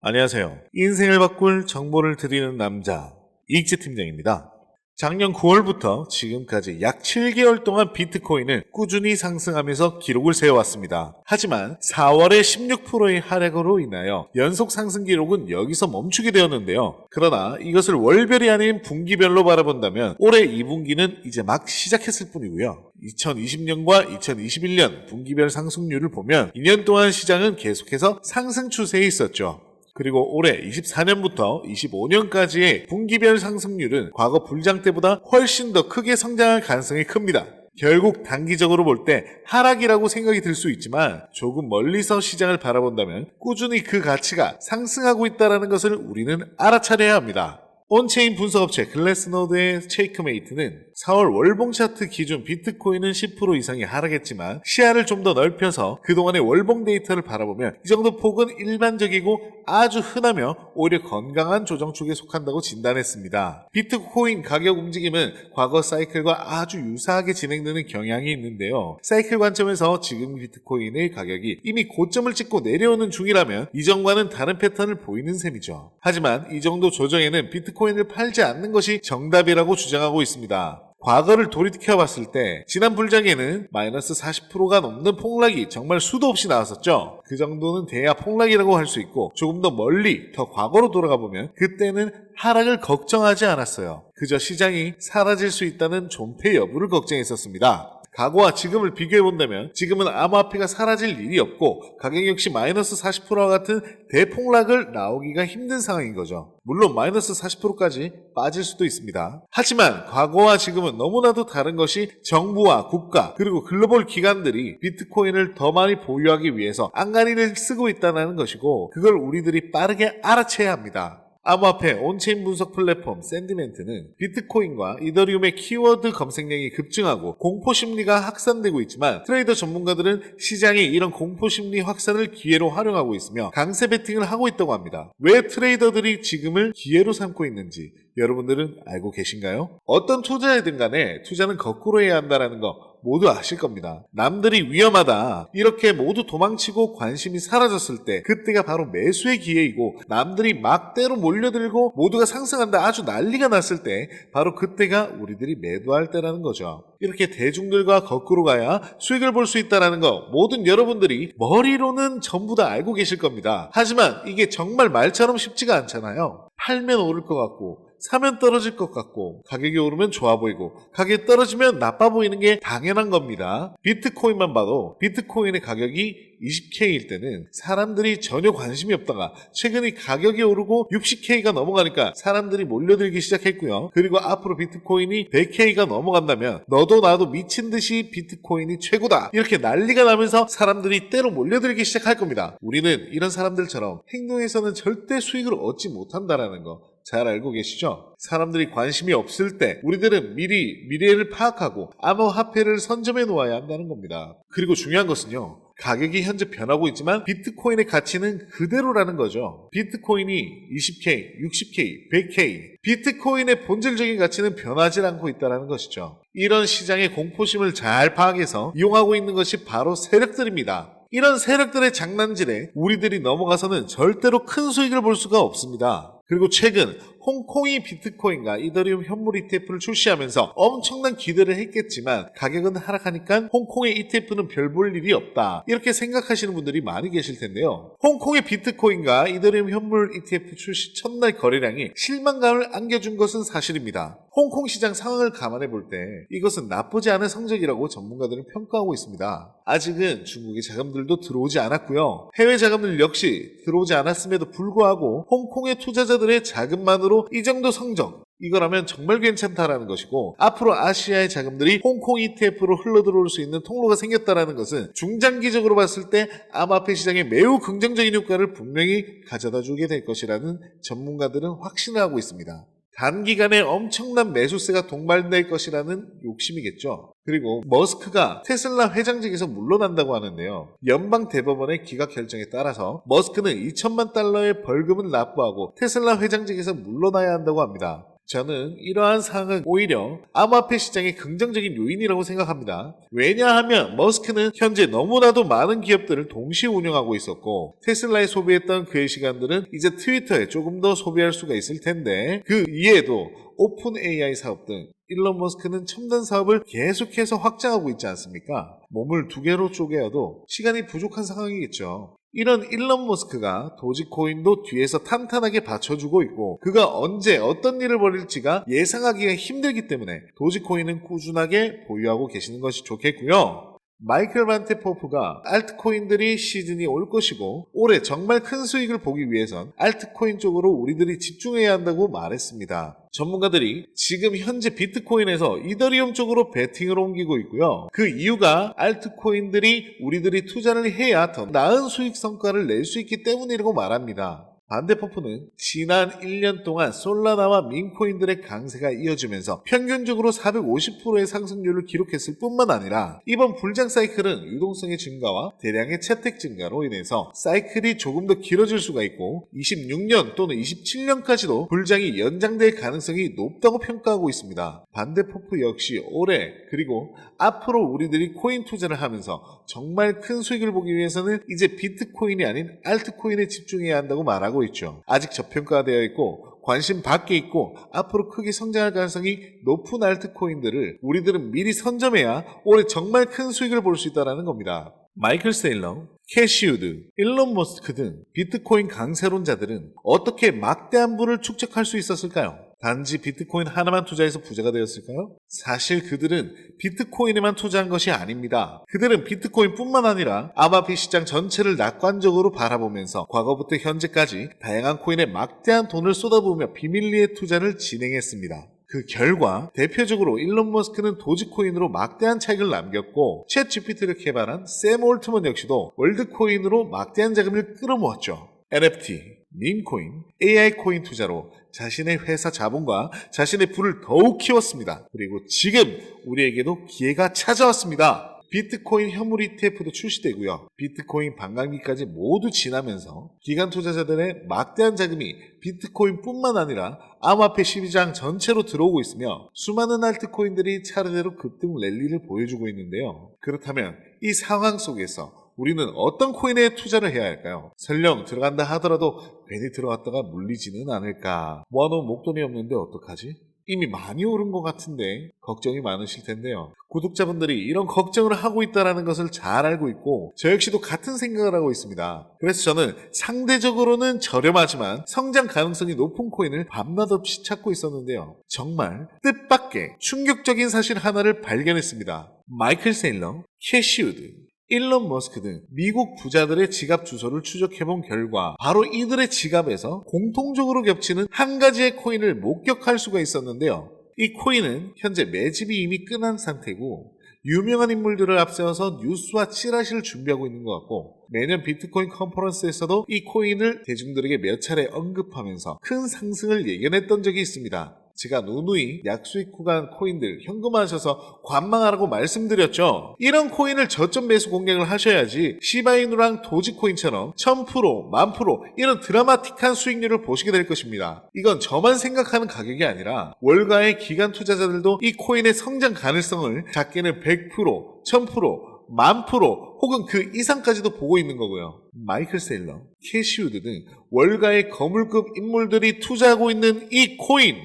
안녕하세요. 인생을 바꿀 정보를 드리는 남자 이익재 팀장입니다. 작년 9월부터 지금까지 약 7개월 동안 비트코인은 꾸준히 상승하면서 기록을 세워왔습니다. 하지만 4월에 16%의 하락으로 인하여 연속 상승 기록은 여기서 멈추게 되었는데요. 그러나 이것을 월별이 아닌 분기별로 바라본다면 올해 2분기는 이제 막 시작했을 뿐이고요. 2020년과 2021년 분기별 상승률을 보면 2년 동안 시장은 계속해서 상승 추세에 있었죠. 그리고 올해 24년부터 25년까지의 분기별 상승률은 과거 불장 때보다 훨씬 더 크게 성장할 가능성이 큽니다. 결국 단기적으로 볼 때 하락이라고 생각이 들 수 있지만 조금 멀리서 시장을 바라본다면 꾸준히 그 가치가 상승하고 있다는 것을 우리는 알아차려야 합니다. 온체인 분석업체 글래스노드의 체이크메이트는 4월 월봉 차트 기준 비트코인은 10% 이상이 하락했지만 시야를 좀 더 넓혀서 그동안의 월봉 데이터를 바라보면 이 정도 폭은 일반적이고 아주 흔하며 오히려 건강한 조정축에 속한다고 진단했습니다. 비트코인 가격 움직임은 과거 사이클과 아주 유사하게 진행되는 경향이 있는데요. 사이클 관점에서 지금 비트코인의 가격이 이미 고점을 찍고 내려오는 중이라면 이전과는 다른 패턴을 보이는 셈이죠. 하지만 이 정도 조정에는 비트코인을 팔지 않는 것이 정답이라고 주장하고 있습니다. 과거를 돌이켜봤을 때 지난 불장에는 마이너스 40%가 넘는 폭락이 정말 수도 없이 나왔었죠. 그 정도는 돼야 폭락이라고 할 수 있고 조금 더 멀리 더 과거로 돌아가 보면 그때는 하락을 걱정하지 않았어요. 그저 시장이 사라질 수 있다는 존폐 여부를 걱정했었습니다. 과거와 지금을 비교해본다면 지금은 암호화폐가 사라질 일이 없고 가격 역시 마이너스 40%와 같은 대폭락을 나오기가 힘든 상황인 거죠. 물론 마이너스 40%까지 빠질 수도 있습니다. 하지만 과거와 지금은 너무나도 다른 것이 정부와 국가 그리고 글로벌 기관들이 비트코인을 더 많이 보유하기 위해서 안간힘을 쓰고 있다는 것이고 그걸 우리들이 빠르게 알아채야 합니다. 암호화폐 온체인 분석 플랫폼 샌디멘트는 비트코인과 이더리움의 키워드 검색량이 급증하고 공포심리가 확산되고 있지만 트레이더 전문가들은 시장이 이런 공포심리 확산을 기회로 활용하고 있으며 강세 베팅을 하고 있다고 합니다. 왜 트레이더들이 지금을 기회로 삼고 있는지 여러분들은 알고 계신가요? 어떤 투자이든 간에 투자는 거꾸로 해야 한다는 거 모두 아실 겁니다. 남들이 위험하다 이렇게 모두 도망치고 관심이 사라졌을 때 그때가 바로 매수의 기회이고 남들이 막대로 몰려들고 모두가 상승한다 아주 난리가 났을 때 바로 그때가 우리들이 매도할 때라는 거죠. 이렇게 대중들과 거꾸로 가야 수익을 볼 수 있다는 거 모든 여러분들이 머리로는 전부 다 알고 계실 겁니다. 하지만 이게 정말 말처럼 쉽지가 않잖아요. 팔면 오를 것 같고 사면 떨어질 것 같고 가격이 오르면 좋아 보이고 가격이 떨어지면 나빠 보이는 게 당연한 겁니다. 비트코인만 봐도 비트코인의 가격이 20K일 때는 사람들이 전혀 관심이 없다가 최근에 가격이 오르고 60K가 넘어가니까 사람들이 몰려들기 시작했고요. 그리고 앞으로 비트코인이 100K가 넘어간다면 너도 나도 미친 듯이 비트코인이 최고다 이렇게 난리가 나면서 사람들이 때로 몰려들기 시작할 겁니다. 우리는 이런 사람들처럼 행동에서는 절대 수익을 얻지 못한다는 거 잘 알고 계시죠? 사람들이 관심이 없을 때 우리들은 미리 미래를 파악하고 암호화폐를 선점해 놓아야 한다는 겁니다. 그리고 중요한 것은요. 가격이 현재 변하고 있지만 비트코인의 가치는 그대로라는 거죠. 비트코인이 20K, 60K, 100K 비트코인의 본질적인 가치는 변하지 않고 있다는 것이죠. 이런 시장의 공포심을 잘 파악해서 이용하고 있는 것이 바로 세력들입니다. 이런 세력들의 장난질에 우리들이 넘어가서는 절대로 큰 수익을 볼 수가 없습니다. 그리고 최근 홍콩이 비트코인과 이더리움 현물 ETF를 출시하면서 엄청난 기대를 했겠지만 가격은 하락하니까 홍콩의 ETF는 별 볼 일이 없다 이렇게 생각하시는 분들이 많이 계실 텐데요. 홍콩의 비트코인과 이더리움 현물 ETF 출시 첫날 거래량이 실망감을 안겨준 것은 사실입니다. 홍콩 시장 상황을 감안해 볼 때 이것은 나쁘지 않은 성적이라고 전문가들은 평가하고 있습니다. 아직은 중국의 자금들도 들어오지 않았고요. 해외 자금들 역시 들어오지 않았음에도 불구하고 홍콩의 투자자들의 자금만으로 이 정도 성적 이거라면 정말 괜찮다라는 것이고 앞으로 아시아의 자금들이 홍콩 ETF로 흘러들어올 수 있는 통로가 생겼다라는 것은 중장기적으로 봤을 때 암호화폐 시장에 매우 긍정적인 효과를 분명히 가져다 주게 될 것이라는 전문가들은 확신을 하고 있습니다. 단기간에 엄청난 매수세가 동반될 것이라는 욕심이겠죠. 그리고 머스크가 테슬라 회장직에서 물러난다고 하는데요. 연방 대법원의 기각 결정에 따라서 머스크는 $2,000만 벌금을 납부하고 테슬라 회장직에서 물러나야 한다고 합니다. 저는 이러한 상황은 오히려 암호화폐 시장의 긍정적인 요인이라고 생각합니다. 왜냐하면 머스크는 현재 너무나도 많은 기업들을 동시에 운영하고 있었고 테슬라에 소비했던 그의 시간들은 이제 트위터에 조금 더 소비할 수가 있을 텐데 그 이외에도 오픈 AI 사업 등 일론 머스크는 첨단 사업을 계속해서 확장하고 있지 않습니까? 몸을 두 개로 쪼개어도 시간이 부족한 상황이겠죠. 이런 일론 머스크가 도지코인도 뒤에서 탄탄하게 받쳐주고 있고 그가 언제 어떤 일을 벌일지가 예상하기가 힘들기 때문에 도지코인은 꾸준하게 보유하고 계시는 것이 좋겠고요. 마이클 반테포프가 알트코인들이 시즌이 올 것이고 올해 정말 큰 수익을 보기 위해선 알트코인 쪽으로 우리들이 집중해야 한다고 말했습니다. 전문가들이 지금 현재 비트코인에서 이더리움 쪽으로 베팅을 옮기고 있고요. 그 이유가 알트코인들이 우리들이 투자를 해야 더 나은 수익 성과를 낼 수 있기 때문이라고 말합니다. 반대포프는 지난 1년 동안 솔라나와 민코인들의 강세가 이어지면서 평균적으로 450%의 상승률을 기록했을 뿐만 아니라 이번 불장 사이클은 유동성의 증가와 대량의 채택 증가로 인해서 사이클이 조금 더 길어질 수가 있고 26년 또는 27년까지도 불장이 연장될 가능성이 높다고 평가하고 있습니다. 반대포프 역시 올해 그리고 앞으로 우리들이 코인 투자를 하면서 정말 큰 수익을 보기 위해서는 이제 비트코인이 아닌 알트코인에 집중해야 한다고 말하고 있죠. 아직 저평가되어 있고 관심 밖에 있고 앞으로 크게 성장할 가능성이 높은 알트코인들을 우리들은 미리 선점해야 올해 정말 큰 수익을 볼 수 있다는 겁니다. 마이클 세일러, 캐시 우드, 일론 머스크 등 비트코인 강세론자들은 어떻게 막대한 부를 축적할 수 있었을까요? 단지 비트코인 하나만 투자해서 부자가 되었을까요? 사실 그들은 비트코인에만 투자한 것이 아닙니다. 그들은 비트코인뿐만 아니라 암호화폐 시장 전체를 낙관적으로 바라보면서 과거부터 현재까지 다양한 코인에 막대한 돈을 쏟아부으며 비밀리에 투자를 진행했습니다. 그 결과 대표적으로 일론 머스크는 도지코인으로 막대한 차익을 남겼고 챗 GPT를 개발한 샘 올트먼 역시도 월드코인으로 막대한 자금을 끌어모았죠. NFT, 밈코인, AI 코인 투자로 자신의 회사 자본과 자신의 부를 더욱 키웠습니다. 그리고 지금 우리에게도 기회가 찾아왔습니다. 비트코인 현물 ETF도 출시되고요. 비트코인 반감기까지 모두 지나면서 기관 투자자들의 막대한 자금이 비트코인뿐만 아니라 암호화폐 시장 전체로 들어오고 있으며 수많은 알트코인들이 차례대로 급등 랠리를 보여주고 있는데요. 그렇다면 이 상황 속에서 우리는 어떤 코인에 투자를 해야 할까요? 설령 들어간다 하더라도 괜히 들어갔다가 물리지는 않을까? 모아놓은 목돈이 없는데 어떡하지? 이미 많이 오른 것 같은데 걱정이 많으실 텐데요. 구독자분들이 이런 걱정을 하고 있다는 것을 잘 알고 있고 저 역시도 같은 생각을 하고 있습니다. 그래서 저는 상대적으로는 저렴하지만 성장 가능성이 높은 코인을 밤낮 없이 찾고 있었는데요. 정말 뜻밖의 충격적인 사실 하나를 발견했습니다. 마이클 세일러, 캐시 우드, 일론 머스크 등 미국 부자들의 지갑 주소를 추적해본 결과 바로 이들의 지갑에서 공통적으로 겹치는 한 가지의 코인을 목격할 수가 있었는데요. 이 코인은 현재 매집이 이미 끝난 상태고 유명한 인물들을 앞세워서 뉴스와 찌라시를 준비하고 있는 것 같고 매년 비트코인 컨퍼런스에서도 이 코인을 대중들에게 몇 차례 언급하면서 큰 상승을 예견했던 적이 있습니다. 제가 누누이 약수익 구간 코인들 현금화하셔서 관망하라고 말씀드렸죠. 이런 코인을 저점 매수 공략을 하셔야지 시바이누랑 도지코인처럼 1000%, 10,000% 이런 드라마틱한 수익률을 보시게 될 것입니다. 이건 저만 생각하는 가격이 아니라 월가의 기관 투자자들도 이 코인의 성장 가능성을 작게는 100%, 1000%, 10,000% 혹은 그 이상까지도 보고 있는 거고요. 마이클 세일러, 캐시 우드 등 월가의 거물급 인물들이 투자하고 있는 이 코인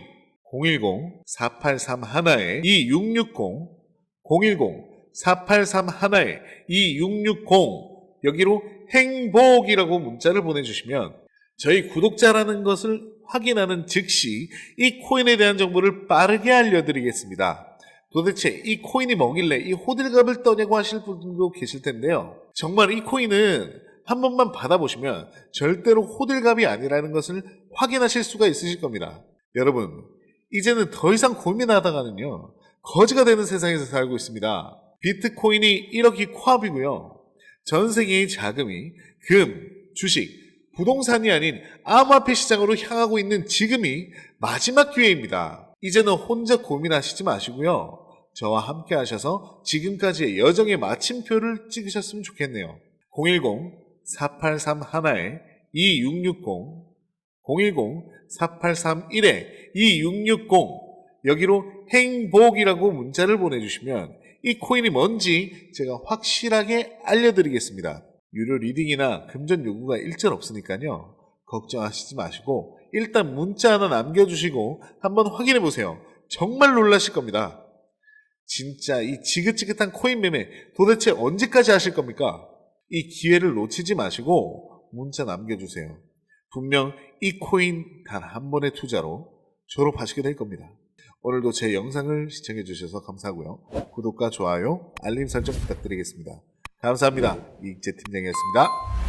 010-4831-2660 010-4831-2660 여기로 행복이라고 문자를 보내주시면 저희 구독자라는 것을 확인하는 즉시 이 코인에 대한 정보를 빠르게 알려드리겠습니다. 도대체 이 코인이 뭐길래 이 호들갑을 떠냐고 하실 분들도 계실 텐데요. 정말 이 코인은 한 번만 받아보시면 절대로 호들갑이 아니라는 것을 확인하실 수가 있으실 겁니다. 여러분, 이제는 더 이상 고민하다가는요 거지가 되는 세상에서 살고 있습니다. 비트코인이 1억이 코앞이고요. 전 세계의 자금이 금, 주식, 부동산이 아닌 암호화폐 시장으로 향하고 있는 지금이 마지막 기회입니다. 이제는 혼자 고민하시지 마시고요. 저와 함께 하셔서 지금까지의 여정의 마침표를 찍으셨으면 좋겠네요. 010-4831-2660 010-4831-2660 여기로 행복이라고 문자를 보내주시면 이 코인이 뭔지 제가 확실하게 알려드리겠습니다. 유료 리딩이나 금전 요구가 일절 없으니까요. 걱정하시지 마시고 일단 문자 하나 남겨주시고 한번 확인해보세요. 정말 놀라실 겁니다. 진짜 이 지긋지긋한 코인 매매 도대체 언제까지 하실 겁니까? 이 기회를 놓치지 마시고 문자 남겨주세요. 분명 이 코인 단 한 번의 투자로 졸업하시게 될 겁니다. 오늘도 제 영상을 시청해주셔서 감사하고요. 구독과 좋아요, 알림 설정 부탁드리겠습니다. 감사합니다. 이익재 팀장이었습니다.